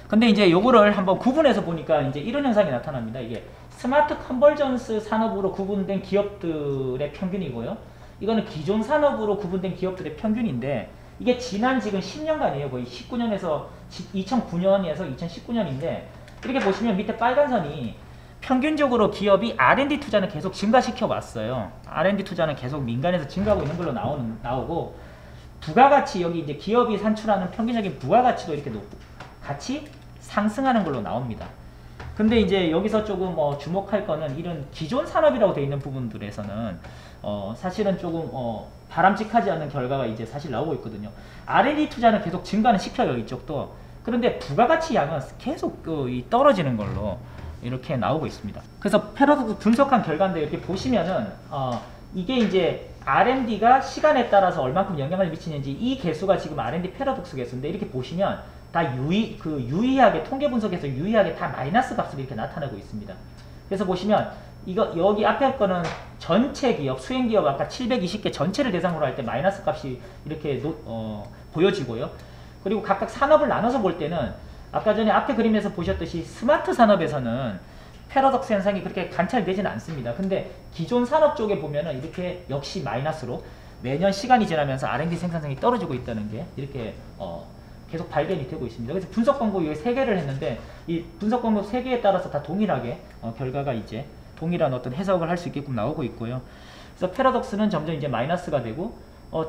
근데 이제 요거를 한번 구분해서 보니까 이제 이런 현상이 나타납니다. 이게 스마트 컨버전스 산업으로 구분된 기업들의 평균이고요. 이거는 기존 산업으로 구분된 기업들의 평균인데, 이게 지난 지금 10년간이에요. 거의 2009년에서 2019년인데, 이렇게 보시면 밑에 빨간 선이 평균적으로 기업이 R&D 투자는 계속 증가시켜 왔어요. R&D 투자는 계속 민간에서 증가하고 있는 걸로 나오고, 부가가치, 여기 이제 기업이 산출하는 평균적인 부가가치도 이렇게 같이 상승하는 걸로 나옵니다. 근데 이제 여기서 조금 주목할 거는 이런 기존 산업이라고 되어 있는 부분들에서는 사실은 조금 바람직하지 않은 결과가 이제 사실 나오고 있거든요. R&D 투자는 계속 증가는 시켜요. 이쪽도. 그런데 부가가치 양은 계속 떨어지는 걸로 이렇게 나오고 있습니다. 그래서 패러독스 분석한 결과인데 이렇게 보시면은 이게 이제 R&D가 시간에 따라서 얼만큼 영향을 미치는지 이 개수가 지금 R&D 패러독스 개수인데 이렇게 보시면 다 유의하게 통계 분석에서 유의하게 다 마이너스 값으로 이렇게 나타나고 있습니다. 그래서 보시면 이거 여기 앞에 거는 전체 기업, 수행 기업 아까 720개 전체를 대상으로 할 때 마이너스 값이 이렇게 보여지고요. 그리고 각각 산업을 나눠서 볼 때는 아까 전에 앞에 그림에서 보셨듯이 스마트 산업에서는 패러독스 현상이 그렇게 관찰되지는 않습니다. 근데 기존 산업 쪽에 보면은 이렇게 역시 마이너스로 매년 시간이 지나면서 R&D 생산성이 떨어지고 있다는 게 이렇게 계속 발견이 되고 있습니다. 그래서 분석 방법 여기 3개를 했는데 이 분석 방법 3개에 따라서 다 동일하게 결과가 이제 동일한 어떤 해석을 할 수 있게끔 나오고 있고요. 그래서 패러독스는 점점 이제 마이너스가 되고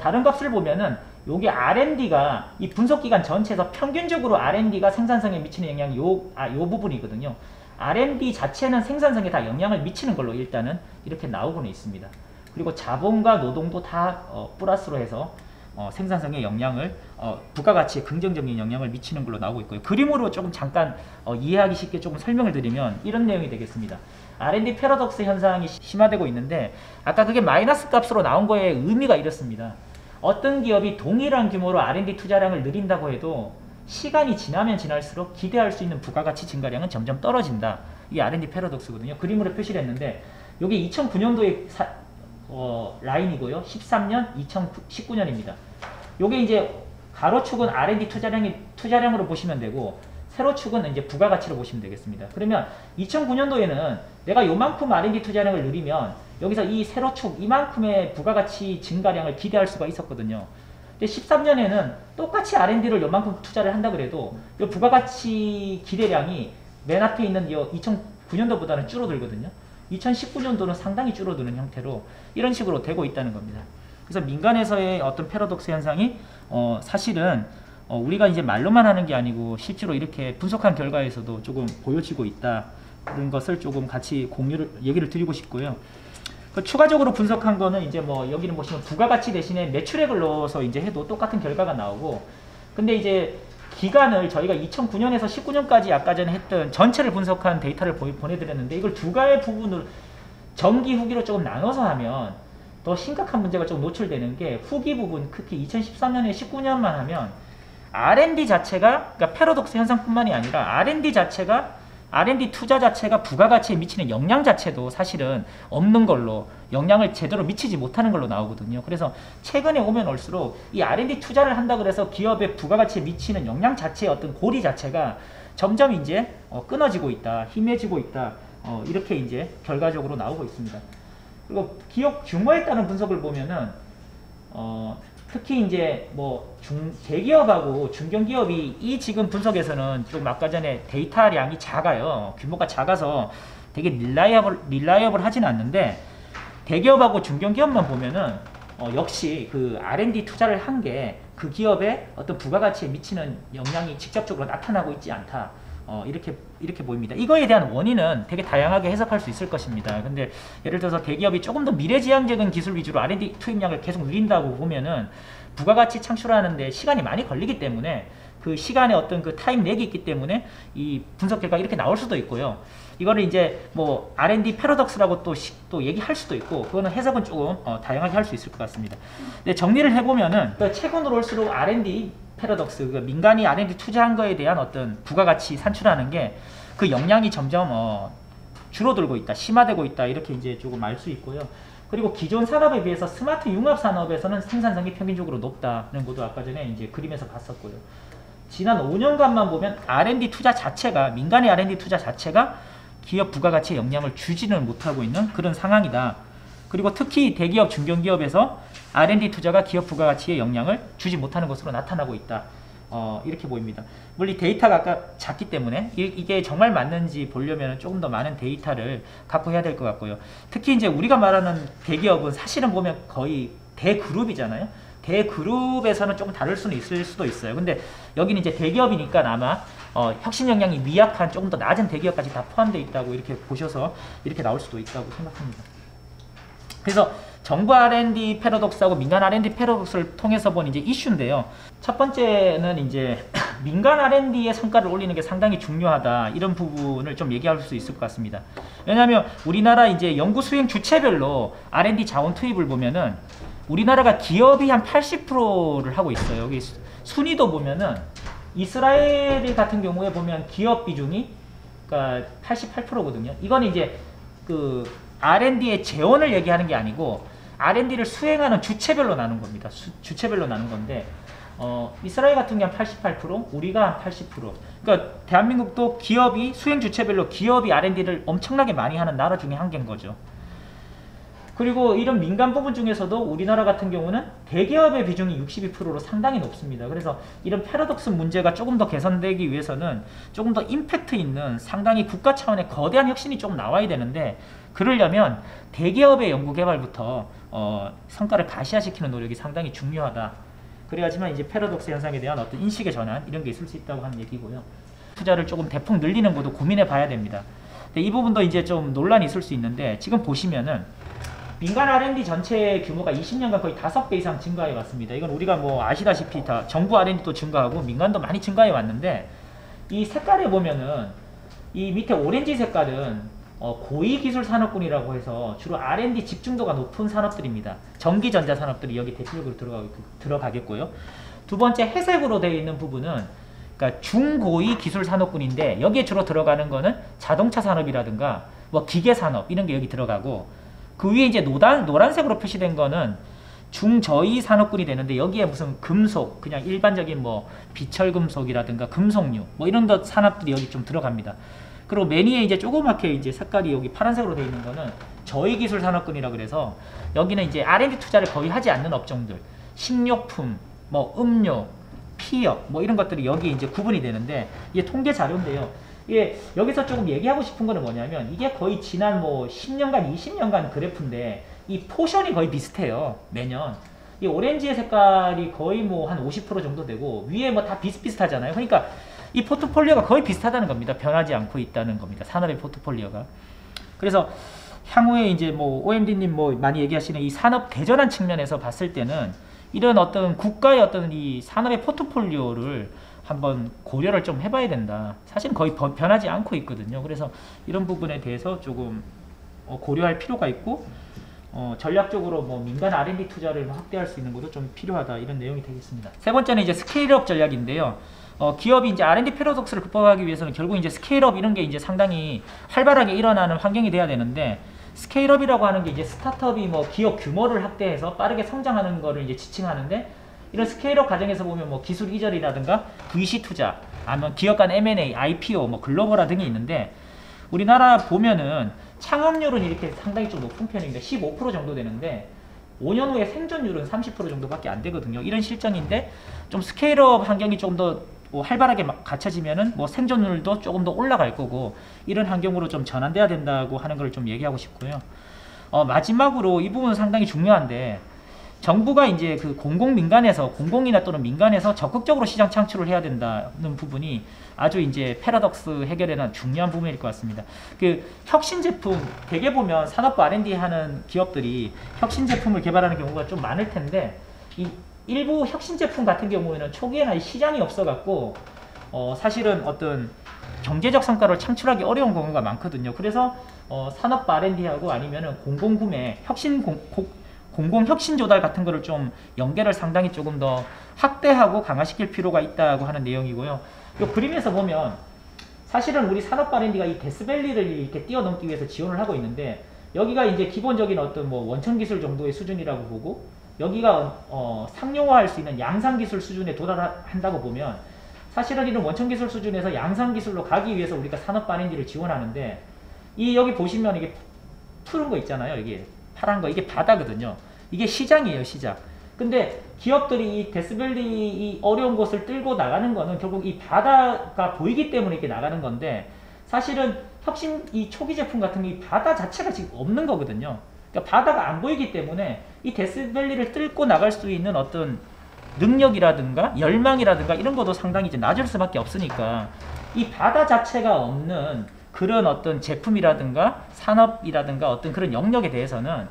다른 값을 보면은 요게 R&D가 이 분석 기간 전체에서 평균적으로 R&D가 생산성에 미치는 영향이 요 부분이거든요. R&D 자체는 생산성에 다 영향을 미치는 걸로 일단은 이렇게 나오고는 있습니다. 그리고 자본과 노동도 다 플러스로 해서 생산성에 영향을 부가가치에 긍정적인 영향을 미치는 걸로 나오고 있고요. 그림으로 조금 잠깐 이해하기 쉽게 조금 설명을 드리면 이런 내용이 되겠습니다. R&D 패러독스 현상이 심화되고 있는데 아까 그게 마이너스 값으로 나온 거에 의미가 이렇습니다. 어떤 기업이 동일한 규모로 R&D 투자량을 늘린다고 해도 시간이 지나면 지날수록 기대할 수 있는 부가가치 증가량은 점점 떨어진다. 이게 R&D 패러독스거든요. 그림으로 표시를 했는데 여기 2009년도의 라인이고요. 13년, 2019년입니다. 요게 이제 가로축은 R&D 투자량으로 보시면 되고 세로축은 이제 부가가치로 보시면 되겠습니다. 그러면 2009년도에는 내가 요만큼 R&D 투자량을 늘리면 여기서 이 세로축 이만큼의 부가가치 증가량을 기대할 수가 있었거든요. 근데 13년에는 똑같이 R&D를 요만큼 투자를 한다 그래도 이 부가가치 기대량이 맨 앞에 있는 2009년도보다는 줄어들거든요. 2019년도는 상당히 줄어드는 형태로 이런 식으로 되고 있다는 겁니다. 그래서 민간에서의 어떤 패러독스 현상이 사실은 우리가 이제 말로만 하는 게 아니고 실제로 이렇게 분석한 결과에서도 조금 보여지고 있다. 그런 것을 조금 같이 얘기를 드리고 싶고요. 추가적으로 분석한 거는 이제 뭐 여기는 보시면 부가가치 대신에 매출액을 넣어서 이제 해도 똑같은 결과가 나오고 근데 이제 기간을 저희가 2009년에서 19년까지 아까 전에 했던 전체를 분석한 데이터를 보내드렸는데 이걸 두 가지 부분을 전기 후기로 조금 나눠서 하면 더 심각한 문제가 좀 노출되는 게 후기 부분 특히 2013년에 19년만 하면 R&D 자체가 그러니까 패러독스 현상뿐만이 아니라 R&D 투자 자체가 부가가치에 미치는 영향 자체도 사실은 없는 걸로 영향을 제대로 미치지 못하는 걸로 나오거든요. 그래서 최근에 오면 올수록 이 R&D 투자를 한다 그래서 기업의 부가가치에 미치는 영향 자체의 어떤 고리 자체가 점점 이제 끊어지고 있다, 희미해지고 있다, 이렇게 이제 결과적으로 나오고 있습니다. 그리고 기업 규모에 따른 분석을 보면은 특히 이제 뭐 대기업하고 중견기업이 이 지금 분석에서는 좀 아까 전에 데이터량이 작아요. 규모가 작아서 되게 릴라이어블 하진 않는데 대기업하고 중견기업만 보면은 역시 그 R&D 투자를 한 게 그 기업의 어떤 부가가치에 미치는 영향이 직접적으로 나타나고 있지 않다. 이렇게 보입니다. 이거에 대한 원인은 되게 다양하게 해석할 수 있을 것입니다. 근데 예를 들어서 대기업이 조금 더 미래지향적인 기술 위주로 R&D 투입량을 계속 늘린다고 보면은 부가가치 창출하는데 시간이 많이 걸리기 때문에 그 시간에 어떤 그 타임 렉이 있기 때문에 이 분석 결과가 이렇게 나올 수도 있고요. 이거를 이제 뭐 R&D 패러독스라고 또 얘기할 수도 있고 그거는 해석은 조금 다양하게 할 수 있을 것 같습니다. 근데 정리를 해보면은 최근으로 올수록 R&D 패러독스, 민간이 R&D 투자한 거에 대한 어떤 부가가치 산출하는 게 그 역량이 점점 줄어들고 있다, 심화되고 있다 이렇게 이제 조금 알 수 있고요. 그리고 기존 산업에 비해서 스마트 융합 산업에서는 생산성이 평균적으로 높다는 것도 아까 전에 이제 그림에서 봤었고요. 지난 5년간만 보면 R&D 투자 자체가 민간의 R&D 투자 자체가 기업 부가가치에 영향을 주지는 못하고 있는 그런 상황이다. 그리고 특히 대기업, 중견기업에서 R&D 투자가 기업 부가가치에 영향을 주지 못하는 것으로 나타나고 있다. 이렇게 보입니다. 물론 데이터가 아까 작기 때문에 이게 정말 맞는지 보려면 조금 더 많은 데이터를 갖고 해야 될 것 같고요. 특히 이제 우리가 말하는 대기업은 사실은 보면 거의 대그룹이잖아요. 대그룹에서는 조금 다를 수는 있을 수도 있어요. 근데 여기는 이제 대기업이니까 아마 혁신 영향이 미약한 조금 더 낮은 대기업까지 다 포함되어 있다고 이렇게 보셔서 이렇게 나올 수도 있다고 생각합니다. 그래서 정부 R&D 패러독스하고 민간 R&D 패러독스를 통해서 본 이제 이슈인데요. 첫 번째는 이제 민간 R&D의 성과를 올리는 게 상당히 중요하다, 이런 부분을 좀 얘기할 수 있을 것 같습니다. 왜냐하면 우리나라 이제 연구 수행 주체별로 R&D 자원 투입을 보면은 우리나라가 기업이 한 80%를 하고 있어요. 여기 순위도 보면은 이스라엘 같은 경우에 보면 기업 비중이 그러니까 88%거든요. 이건 이제 그 R&D의 재원을 얘기하는 게 아니고 R&D를 수행하는 주체별로 나눈 겁니다. 주체별로 나눈 건데 이스라엘 같은 게 한 88%, 우리가 한 80%. 그러니까 대한민국도 기업이 수행 주체별로 기업이 R&D를 엄청나게 많이 하는 나라 중에 한 개인 거죠. 그리고 이런 민간 부분 중에서도 우리나라 같은 경우는 대기업의 비중이 62%로 상당히 높습니다. 그래서 이런 패러독스 문제가 조금 더 개선되기 위해서는 조금 더 임팩트 있는 상당히 국가 차원의 거대한 혁신이 조금 나와야 되는데, 그러려면 대기업의 연구개발부터 성과를 가시화시키는 노력이 상당히 중요하다. 그래야지만 이제 패러독스 현상에 대한 어떤 인식의 전환, 이런 게 있을 수 있다고 하는 얘기고요. 투자를 조금 대폭 늘리는 것도 고민해 봐야 됩니다. 근데 이 부분도 이제 좀 논란이 있을 수 있는데, 지금 보시면은 민간 R&D 전체 규모가 20년간 거의 5배 이상 증가해 왔습니다. 이건 우리가 뭐 아시다시피 다 정부 R&D도 증가하고 민간도 많이 증가해 왔는데, 이 색깔에 보면은 이 밑에 오렌지 색깔은 고위기술 산업군이라고 해서 주로 R&D 집중도가 높은 산업들입니다. 전기전자 산업들이 여기 대표적으로 들어가겠고요. 두 번째 회색으로 되어 있는 부분은 그러니까 중고위 기술 산업군인데, 여기에 주로 들어가는 거는 자동차 산업이라든가 뭐 기계 산업, 이런 게 여기 들어가고, 그 위에 이제 노란색으로 표시된 거는 중저위 산업군이 되는데, 여기에 무슨 금속, 그냥 일반적인 뭐 비철금속이라든가 금속류 뭐 이런 산업들이 여기 좀 들어갑니다. 그리고 맨 위에 이제 조그맣게 이제 색깔이 여기 파란색으로 되어 있는 거는 저위기술 산업군이라 그래서 여기는 이제 R&D 투자를 거의 하지 않는 업종들, 식료품, 뭐 음료, 피혁 뭐 이런 것들이 여기 이제 구분이 되는데, 이게 통계 자료인데요. 이게 여기서 조금 얘기하고 싶은 거는 뭐냐면, 이게 거의 지난 뭐 10년간, 20년간 그래프인데 이 포션이 거의 비슷해요. 매년. 이 오렌지의 색깔이 거의 뭐 한 50% 정도 되고, 위에 뭐 다 비슷비슷하잖아요. 그러니까 이 포트폴리오가 거의 비슷하다는 겁니다. 변하지 않고 있다는 겁니다. 산업의 포트폴리오가. 그래서 향후에 이제 뭐 OMD님 뭐 많이 얘기하시는 이 산업 대전환 측면에서 봤을 때는 이런 어떤 국가의 어떤 이 산업의 포트폴리오를 한번 고려를 좀 해봐야 된다. 사실은 거의 변하지 않고 있거든요. 그래서 이런 부분에 대해서 조금 고려할 필요가 있고, 전략적으로 뭐 민간 R&D 투자를 확대할 수 있는 것도 좀 필요하다, 이런 내용이 되겠습니다. 세 번째는 이제 스케일업 전략인데요. 기업이 이제 R&D 패러독스를 극복하기 위해서는 결국 이제 스케일업 이런 게 이제 상당히 활발하게 일어나는 환경이 돼야 되는데, 스케일업이라고 하는 게 이제 스타트업이 뭐 기업 규모를 확대해서 빠르게 성장하는 거를 이제 지칭하는데, 이런 스케일업 과정에서 보면 뭐 기술 이전이라든가 VC 투자, 아니면 기업 간 M&A, IPO, 뭐 글로벌화 등이 있는데, 우리나라 보면은 창업률은 이렇게 상당히 좀 높은 편입니다. 15% 정도 되는데 5년 후에 생존율은 30% 정도밖에 안 되거든요. 이런 실정인데, 좀 스케일업 환경이 좀 더 활발하게 갖춰지면은 뭐 생존율도 조금 더 올라갈 거고, 이런 환경으로 좀 전환돼야 된다고 하는 걸 좀 얘기하고 싶고요. 마지막으로 이 부분은 상당히 중요한데, 정부가 이제 그 공공이나 또는 민간에서 적극적으로 시장 창출을 해야 된다는 부분이 아주 이제 패러독스 해결에는 중요한 부분일 것 같습니다. 그 혁신 제품, 대개 보면 산업부 R&D 하는 기업들이 혁신 제품을 개발하는 경우가 좀 많을 텐데, 이 일부 혁신 제품 같은 경우에는 초기에는 시장이 없어갖고 사실은 어떤 경제적 성과를 창출하기 어려운 경우가 많거든요. 그래서 산업부 R&D하고 아니면은 공공구매, 공공혁신 조달 같은 거를 좀 연계를 상당히 조금 더 확대하고 강화시킬 필요가 있다고 하는 내용이고요. 이 그림에서 보면 사실은 우리 산업 R&D가 이 데스밸리를 이렇게 뛰어넘기 위해서 지원을 하고 있는데, 여기가 이제 기본적인 어떤 뭐 원천 기술 정도의 수준이라고 보고, 여기가 상용화할 수 있는 양산 기술 수준에 도달한다고 보면, 사실은 이런 원천 기술 수준에서 양산 기술로 가기 위해서 우리가 산업 R&D를 지원하는데, 이 여기 보시면 이게 푸른 거 있잖아요. 이게 파란 거, 이게 바다거든요. 이게 시장이에요, 시장. 근데 기업들이 이 데스밸리 이 어려운 곳을 뚫고 나가는 거는 결국 이 바다가 보이기 때문에 이렇게 나가는 건데, 사실은 이 초기 제품 같은 게 이 바다 자체가 지금 없는 거거든요. 그러니까 바다가 안 보이기 때문에 이 데스밸리를 뚫고 나갈 수 있는 어떤 능력이라든가 열망이라든가 이런 것도 상당히 이제 낮을 수밖에 없으니까, 이 바다 자체가 없는 그런 어떤 제품이라든가 산업이라든가 어떤 그런 영역에 대해서는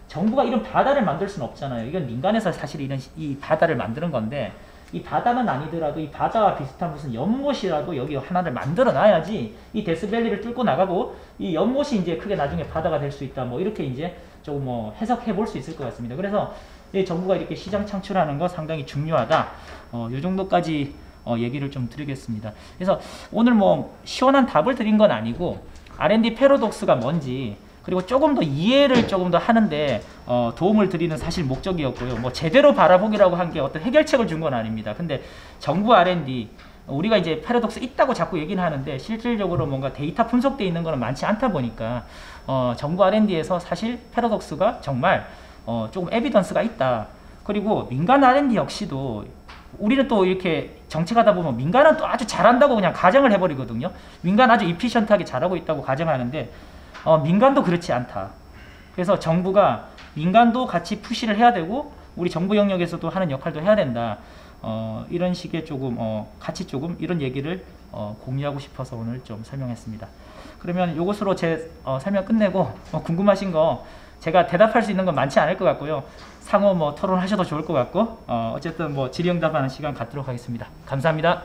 정부가 이런 바다를 만들 수는 없잖아요. 이건 민간에서 사실 이 바다를 만드는 건데, 이 바다는 아니더라도 이 바다와 비슷한 무슨 연못이라도 여기 하나를 만들어 놔야지 이 데스밸리를 뚫고 나가고 이 연못이 이제 크게 나중에 바다가 될 수 있다. 뭐 이렇게 이제 조금 뭐 해석해 볼 수 있을 것 같습니다. 그래서 정부가 이렇게 시장 창출하는 거 상당히 중요하다. 이 정도까지 얘기를 좀 드리겠습니다. 그래서 오늘 뭐 시원한 답을 드린 건 아니고 R&D 패러독스가 뭔지 그리고 조금 더 이해를 조금 더 하는데 도움을 드리는 사실 목적이었고요. 뭐 제대로 바라보기라고 한 게 어떤 해결책을 준 건 아닙니다. 근데 정부 R&D 우리가 이제 패러독스 있다고 자꾸 얘기는 하는데 실질적으로 뭔가 데이터 분석되어 있는 거는 많지 않다 보니까 정부 R&D에서 사실 패러독스가 정말 조금 에비던스가 있다. 그리고 민간 R&D 역시도 우리는 또 이렇게 정책하다 보면 민간은 또 아주 잘한다고 그냥 가정을 해버리거든요. 민간 아주 이피션트하게 잘하고 있다고 가정하는데 민간도 그렇지 않다. 그래서 정부가 민간도 같이 푸시를 해야 되고 우리 정부 영역에서도 하는 역할도 해야 된다. 이런 식의 조금 같이 조금 이런 얘기를 공유하고 싶어서 오늘 좀 설명했습니다. 그러면 이것으로 제 설명 끝내고 궁금하신 거 제가 대답할 수 있는 건 많지 않을 것 같고요. 상호 뭐 토론하셔도 좋을 것 같고 어쨌든 뭐 질의응답하는 시간 갖도록 하겠습니다. 감사합니다.